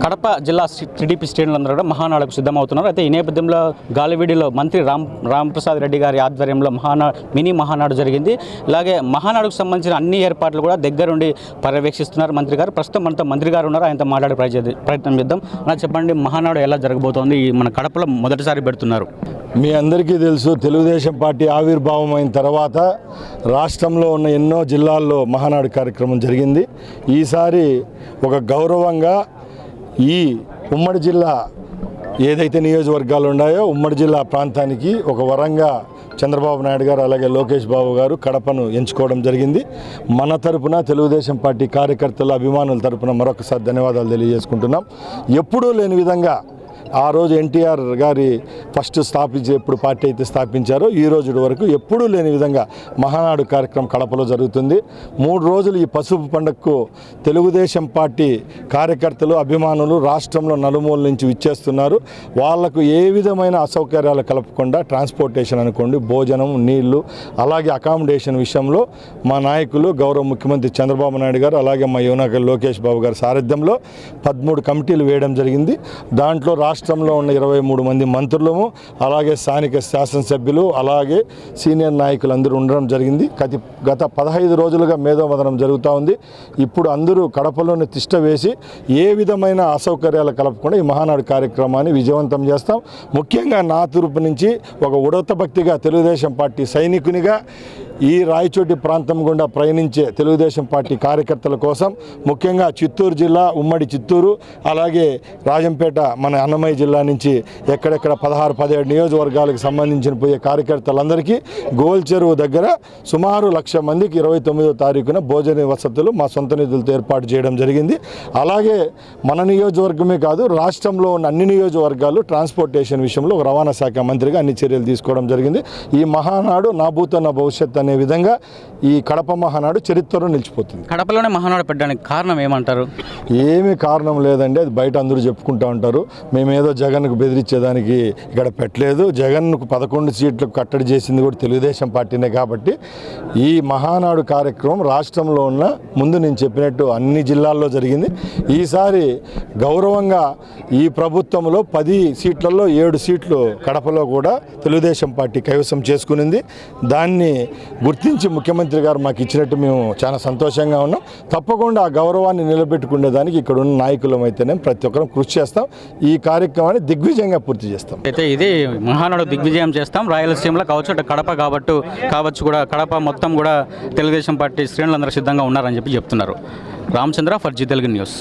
కడప జిల్లా టీడీపీ శ్రేణులందరూ కూడా మహానాడుకు సిద్ధమవుతున్నారు. అయితే ఈ నేపథ్యంలో గాలివీడిలో మంత్రి రాంప్రసాద్ రెడ్డి గారి ఆధ్వర్యంలో మినీ మహానాడు జరిగింది. ఇలాగే మహానాడుకు సంబంధించిన అన్ని ఏర్పాట్లు కూడా దగ్గరుండి పర్యవేక్షిస్తున్నారు మంత్రి గారు. ప్రస్తుతం మనతో మంత్రి గారు ఉన్నారు, ఆయనతో మాట్లాడే ప్రయత్నం చేద్దాం. అలా చెప్పండి, మహానాడు ఎలా జరగబోతోంది? మన కడపలో మొదటిసారి పెడుతున్నారు. మీ అందరికీ తెలుసు, తెలుగుదేశం పార్టీ ఆవిర్భావం అయిన తర్వాత రాష్ట్రంలో ఉన్న ఎన్నో జిల్లాల్లో మహానాడు కార్యక్రమం జరిగింది. ఈసారి ఒక గౌరవంగా ఈ ఉమ్మడి జిల్లా ఏదైతే నియోజకవర్గాలు ఉన్నాయో ఉమ్మడి జిల్లా ప్రాంతానికి ఒక వరంగా చంద్రబాబు నాయుడు గారు అలాగే లోకేష్ బాబు గారు కడపను ఎంచుకోవడం జరిగింది. మన తరపున తెలుగుదేశం పార్టీ కార్యకర్తల అభిమానుల తరపున మరొకసారి ధన్యవాదాలు తెలియజేసుకుంటున్నాం. ఎప్పుడూ లేని విధంగా ఆ రోజు ఎన్టీఆర్ గారి ఫస్ట్ ఎప్పుడు పార్టీ అయితే స్థాపించారో ఈ రోజు వరకు ఎప్పుడూ లేని విధంగా మహానాడు కార్యక్రమం కడపలో జరుగుతుంది. 3 రోజులు ఈ పసుపు పండుగకు తెలుగుదేశం పార్టీ కార్యకర్తలు అభిమానులు రాష్ట్రంలో నలుమూల నుంచి విచ్చేస్తున్నారు. వాళ్లకు ఏ విధమైన అసౌకర్యాలు కలపకుండా ట్రాన్స్పోర్టేషన్ అనుకోండి, భోజనం, నీళ్లు, అలాగే అకామిడేషన్ విషయంలో మా నాయకులు గౌరవ ముఖ్యమంత్రి చంద్రబాబు నాయుడు గారు అలాగే మా యువనాయకులు లోకేష్ బాబు గారి సారథ్యంలో 13 కమిటీలు వేయడం జరిగింది. దాంట్లో రాష్ట్రంలో ఉన్న 23 మంది మంత్రులము అలాగే స్థానిక శాసనసభ్యులు అలాగే సీనియర్ నాయకులు అందరూ ఉండడం జరిగింది. గత 15 రోజులుగా మేధోమథనం జరుగుతూ ఉంది. ఇప్పుడు అందరూ కడపలోనే తిష్ట వేసి ఏ విధమైన అసౌకర్యాలు కలపకుండా ఈ మహానాడు కార్యక్రమాన్ని విజయవంతం చేస్తాం. ముఖ్యంగా నా తరపు నుంచి ఒక ఉడతభక్తిగా తెలుగుదేశం పార్టీ సైనికునిగా ఈ రాయచోటి ప్రాంతం గుండా ప్రయాణించే తెలుగుదేశం పార్టీ కార్యకర్తల కోసం ముఖ్యంగా చిత్తూరు జిల్లా, ఉమ్మడి చిత్తూరు అలాగే రాజంపేట మన అన్నమయ్య జిల్లా నుంచి ఎక్కడెక్కడ 16-17 నియోజకవర్గాలకు సంబంధించిన పోయే కార్యకర్తలందరికీ గోల్ చెరువు దగ్గర సుమారు 1,00,000 మందికి 29వ తారీఖున భోజన వసతులు మా సొంత నిధులతో ఏర్పాటు చేయడం జరిగింది. అలాగే మన నియోజకవర్గమే కాదు రాష్ట్రంలో ఉన్న అన్ని నియోజకవర్గాలు ట్రాన్స్పోర్టేషన్ విషయంలో రవాణా శాఖ మంత్రిగా అన్ని చర్యలు తీసుకోవడం జరిగింది. ఈ మహానాడు నా భూతో నా భవిష్యత్ అనే విధంగా ఈ కడప మహానాడు చరిత్రలో నిలిచిపోతుంది. కడపలోనే మహానాడు పెట్టడానికి కారణం ఏమంటారు? ఏమీ కారణం లేదండి, అది బయట అందరూ చెప్పుకుంటూ ఉంటారు. మేమేదో జగన్కు బెదిరించేదానికి ఇక్కడ పెట్టలేదు. జగన్కు 11 సీట్లకు కట్టడి చేసింది కూడా తెలుగుదేశం పార్టీనే. కాబట్టి ఈ మహానాడు కార్యక్రమం రాష్ట్రంలో ఉన్న ముందు నేను చెప్పినట్టు అన్ని జిల్లాల్లో జరిగింది. ఈసారి గౌరవంగా ఈ ప్రభుత్వంలో 10 సీట్లలో 7 సీట్లు కడపలో కూడా తెలుగుదేశం పార్టీ కైవసం చేసుకునింది. దాన్ని గుర్తించి ముఖ్యమంత్రి గారు మాకు ఇచ్చినట్టు మేము చాలా సంతోషంగా ఉన్నాం. తప్పకుండా ఆ గౌరవాన్ని నిలబెట్టుకునేదానికి ఇక్కడ ఉన్న నాయకులం అయితేనే ప్రతి ఒక్కరం కృషి చేస్తాం. ఈ కార్యక్రమాన్ని దిగ్విజయంగా పూర్తి చేస్తాం. అయితే ఇది మహానాడు దిగ్విజయం చేస్తాం. రాయలసీమలో కావచ్చు, అటు కడప కావచ్చు కూడా కడప మొత్తం కూడా తెలుగుదేశం పార్టీ శ్రేణులందరూ సిద్ధంగా ఉన్నారని చెప్తున్నారు. Ramachandra for Zee Telugu news.